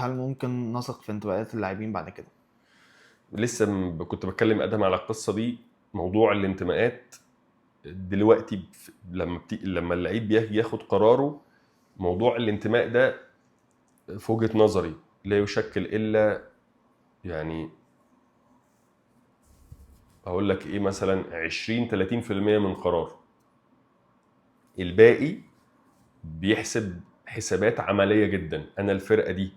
هل ممكن نثق في انتماءات اللاعبين بعد كده؟ لسه كنت بتكلم ادهم على القصه دي. موضوع الانتماءات دلوقتي لما اللعيب بيجي ياخد قراره، موضوع الانتماء ده في وجهه نظري لا يشكل الا، يعني اقول لك ايه، مثلا 20 30% من قرار. الباقي بيحسب حسابات عمليه جدا. انا الفرقه دي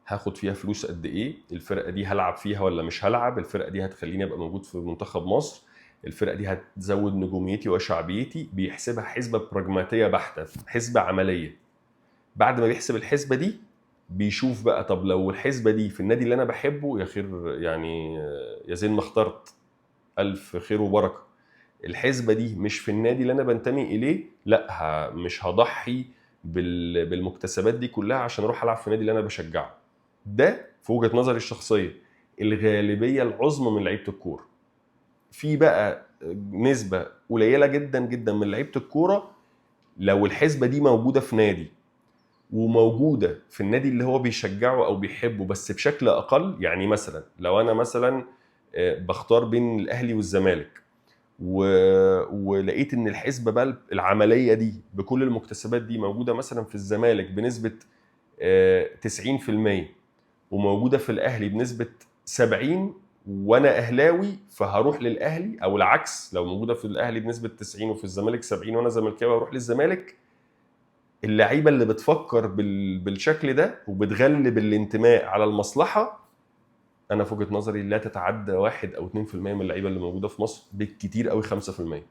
هاخد فيها فلوس قد ايه، الفرقه دي هلعب فيها ولا مش هلعب، الفرقه دي هتخليني ابقى موجود في منتخب مصر، الفرقه دي هتزود نجوميتي وشعبيتي. بيحسبها حسبه براجماتيه بحته، حسبه عمليه. بعد ما بيحسب الحسبه دي بيشوف بقى، طب لو الحسبه دي في النادي اللي انا بحبه، يا خير يعني، يا زين ما اخترت، الف خير وبركه. الحسبه دي مش في النادي اللي انا بنتمي اليه، لا مش هضحي بالمكتسبات دي كلها عشان اروح العب في النادي اللي انا بشجعه. ده في وجهه نظري الشخصيه الغالبيه العظمى من لعيبه الكوره. في بقى نسبه قليله جدا جدا من لعيبه الكوره، لو الحسبه دي موجوده في نادي وموجوده في النادي اللي هو بيشجعه او بيحبه بس بشكل اقل. يعني مثلا لو انا مثلا بختار بين الاهلي والزمالك ولقيت ان الحسبه بقى العمليه دي بكل المكتسبات دي موجوده مثلا في الزمالك بنسبه 90%، وموجوده في الاهلي بنسبه 70، وانا اهلاوي فهروح للاهلي، او العكس لو موجوده في الاهلي بنسبه 90 وفي الزمالك 70 وانا زملكاوي هروح للزمالك. اللعيبه اللي بتفكر بالشكل ده وبتغلب الانتماء على المصلحه، انا في وجهه نظري لا تتعدى 1 أو 2% من اللعيبه اللي موجوده في مصر، بالكتير قوي 5%.